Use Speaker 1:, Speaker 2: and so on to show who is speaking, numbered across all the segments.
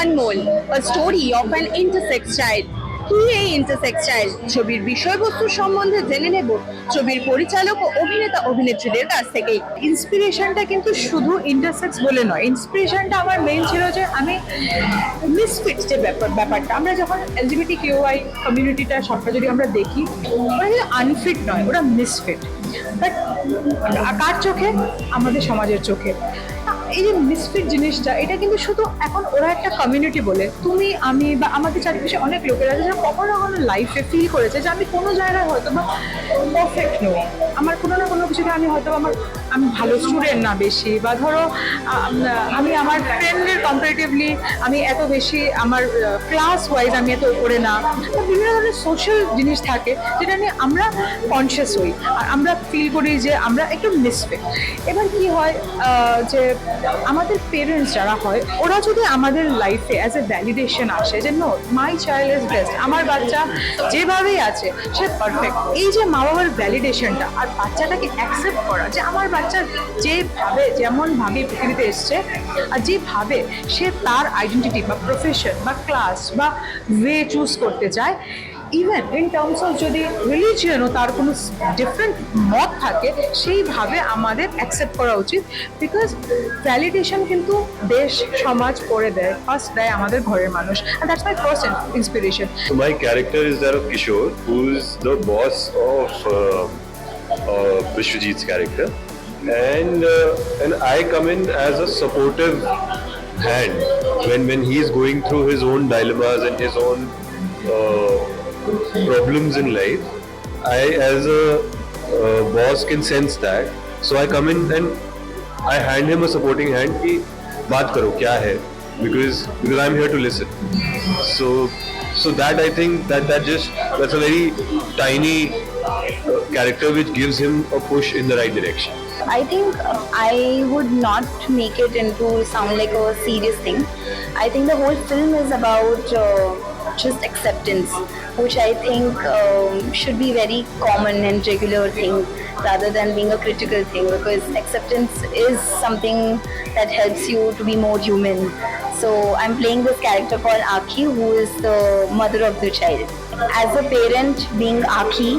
Speaker 1: Anmol, a story of an intersex child. কি এই intersex child ছবির বিষয়বস্তু সম্বন্ধে জেনে নেব ছবির পরিচালক ও অভিনেতা অভিনেত্রীদের কাছ থেকে।
Speaker 2: ইন্সপিরেশনটা কিন্তু শুধু ইন্টারসেক্স বলে নয়, ইন্সপিরেশনটা আমার মেইন ছিল যে আমি মিসফিট যে ব্যাপারটা আমরা যখন এলজিবিটি কিউআই কমিউনিটিটা সবটা যদি আমরা দেখি, ওরা কিন্তু আনফিট নয়, ওরা মিসফিট। বাট কার চোখে? আমাদের সমাজের চোখে। এই যে মিসফিট জিনিসটা, এটা কিন্তু শুধু এখন ওরা একটা কমিউনিটি বলে, তুমি আমি বা আমাদের চারিপাশে অনেক লোকেরা আছে যারা কখনো কখনো লাইফে ফিল করেছে যে আমি কোনো জায়গায় হয়তো বা পারফেক্ট নই, আমার কোনো না কোনো কিছুতে আমি হয়তো আমি ভালো স্টুডেন্ট না বেশি, বা ধরো আমি আমার ফ্রেন্ডের কম্পারেটিভলি আমি এত বেশি, আমার ক্লাস ওয়াইজ আমি এত উপরে না, বিভিন্ন ধরনের সোশ্যাল জিনিস থাকে যেটা নিয়ে আমরা কনসিয়াস হই আর আমরা ফিল করি যে আমরা একটু মিসফিট। এবার কি হয় যে আমাদের পেরেন্টস যারা হয় ওরা যদি আমাদের লাইফে অ্যাজ এ ভ্যালিডেশন আসে যে no, my child is best, আমার বাচ্চা যেভাবেই আছে সে পারফেক্ট, এই যে মা বাবার ভ্যালিডেশনটা আর বাচ্চাটাকে অ্যাকসেপ্ট করা যে আমার বাচ্চা যেভাবে যেমনভাবে পৃথিবীতে এসছে আর যেভাবে সে তার আইডেন্টিটি বা প্রফেশন বা ক্লাস বা ওয়ে চুজ করতে চায়, ইভেন ইন টার্মস অফ যদি রিলিজিয়নও তার কোনো ডিফারেন্ট মত থাকে, সেইভাবে আমাদের অ্যাকসেপ্ট করা উচিত। বিকজ ভ্যালিডেশন কিন্তু দেশ সমাজ করে দেয়, ফার্স্ট দেয় আমাদের ঘরের মানুষ, and that's my first inspiration.
Speaker 3: So my character is that of Kishore, who is the boss of Vishwajit's character, and I come in as a supportive hand when he is going through his own dilemmas and his own problems in life. I, as a boss, can sense that. So I come in and I hand him a supporting hand. कि बात करो क्या है, because I'm here to listen. So that I think that's a very tiny character which gives him a push in the right direction.
Speaker 1: I think I would not make it into sound like a serious thing. I think the whole film is about just acceptance, which I think should be very common and regular thing rather than being a critical thing, because acceptance is something that helps you to be more human. So I'm playing this character called Aki, who is the mother of the child. As a parent, being Aki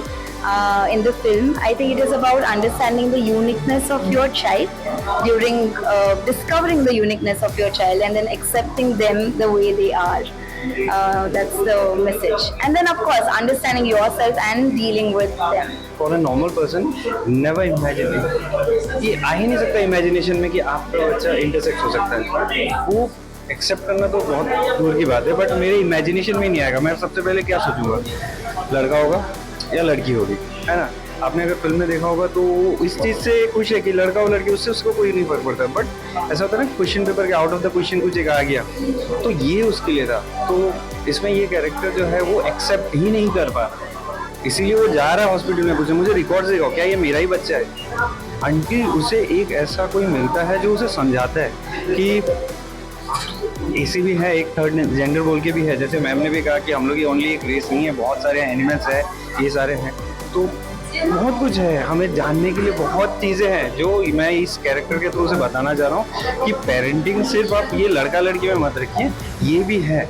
Speaker 1: in the film, I think it is about understanding the uniqueness of your child during discovering the uniqueness of your child and then accepting them the way they are. That's the message. And then of course understanding yourself and dealing with them.
Speaker 4: For a normal person, never imagine it. ये आ ही नहीं सकता imagination में कि आपका बच्चा intersex हो सकता है। वो एक्सेप्ट करना तो बहुत दूर की बात है, बट मेरे इमेजिनेशन में नहीं आएगा। मैं सबसे पहले क्या सोचूंगा, लड़का होगा या लड़की होगी, है ना। आपने अगर फिल्म में देखा होगा तो इस चीज़ से खुश है कि लड़का और लड़की, उससे उसको कोई नहीं फर्क पड़ता। बट ऐसा होता है ना, क्वेश्चन पेपर के आउट ऑफ द क्वेश्चन कुछ एक आ गया, तो ये उसके लिए था। तो इसमें ये कैरेक्टर जो है वो एक्सेप्ट ही नहीं कर पा, इसीलिए वो जा रहा है हॉस्पिटल में, पूछे मुझे रिकॉर्ड देगा क्या ये मेरा ही बच्चा है, अंटिल उसे एक ऐसा कोई मिलता है जो उसे समझाता है कि ऐसी भी है, एक थर्ड जेंडर बोल के भी है। जैसे मैम ने भी कहा कि हम लोग ये ओनली एक रेस नहीं है, बहुत सारे एनिमल्स है, ये सारे हैं, तो बहुत कुछ है हमें जानने के लिए, बहुत चीज़ें हैं जो मैं इस कैरेक्टर के थ्रू से बताना चाह रहा हूँ कि पेरेंटिंग सिर्फ आप ये लड़का लड़की में मत रखिए, ये भी है,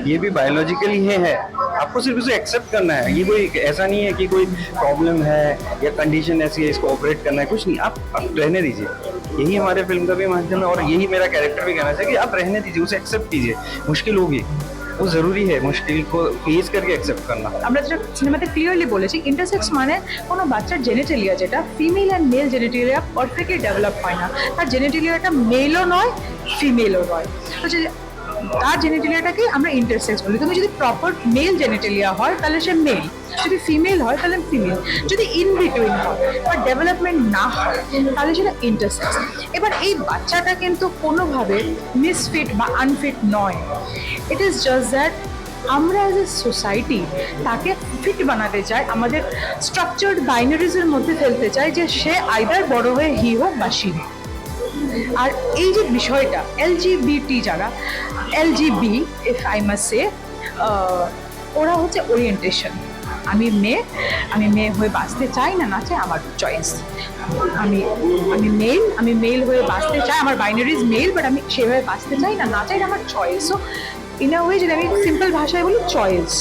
Speaker 4: ये भी बायोलॉजिकली है, आपको सिर्फ उसे एक्सेप्ट करना है। ये कोई ऐसा नहीं है कि कोई प्रॉब्लम है या कंडीशन ऐसी है इसको ऑपरेट करना है, कुछ नहीं, आप रहने दीजिए। यही हमारे फिल्म का भी माध्यम है और यही मेरा कैरेक्टर भी कहना चाहिए कि आप रहने दीजिए, उसे एक्सेप्ट कीजिए। मुश्किल होगी, वो जरूरी है मुश्किल को फेस करके एक्सेप्ट करना।
Speaker 2: আমরা যেটা সিনেমাতে ক্লিয়ারলি বলেছি, ইন্টারসেক্স মানে কোনো বাচ্চার জেনেটেলিয়া যেটা female and male genitalia perfectly develop হয় না, তার জেনেটেলিয়াটা মেলও নয় ফিমেলও নয়, তো তার জেনেটেলিয়াটাকে আমরা ইন্টারসেক্স বলি। তুমি যদি প্রপার মেল জেনেটেলিয়া হয় তাহলে সে মেল, যদি ফিমেল হয় তাহলে ফিমেল, যদি ইন বিটুইন হয় বা ডেভেলপমেন্ট না হয় তাহলে সেটা ইন্টারসেক্স। এবার এই বাচ্চাটা কিন্তু কোনোভাবে মিসফিট বা আনফিট নয়, ইট ইজ জাস্ট দ্যাট আমরা অ্যাজ এ সোসাইটি তাকে ফিট বানাতে চাই, আমাদের স্ট্রাকচার্ড বাইনারিজের মধ্যে ফেলতে চাই যে সে আইদার বড় হয়ে হি হোক বা সি হোক। আর এই যে বিষয়টা এলজিবিটি যারা LGB, if I must say, ওরা হচ্ছে ওরিয়েন্টেশন, আমি মেয়ে হয়ে বাঁচতে চাই না না চাই আমার চয়েস। আমি মেল হয়ে বাঁচতে চাই, আমার বাইনারিজ মেল, বাট আমি সেভাবে বাঁচতে চাই না না চাই, আমার choice. So in a way যদি আমি সিম্পল ভাষায় বলি চয়েস,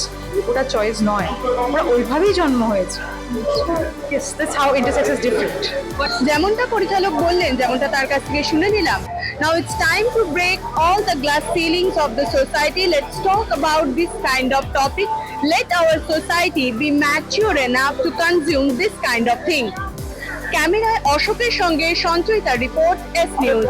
Speaker 2: ওটা চয়েস নয়, ওরা ওইভাবেই জন্ম হয়েছে। Yes, that's how intersex is different.
Speaker 5: যেমনটা পরিচালক বললেন, যেমনটা তার কাছ থেকে শুনে নিলাম, now it's time to break all the glass ceilings of the society. Let's talk about this kind of topic. Let our society be mature enough to consume this kind of thing. ক্যামেরায় অশোকের সঙ্গে Sanchayita report, S news.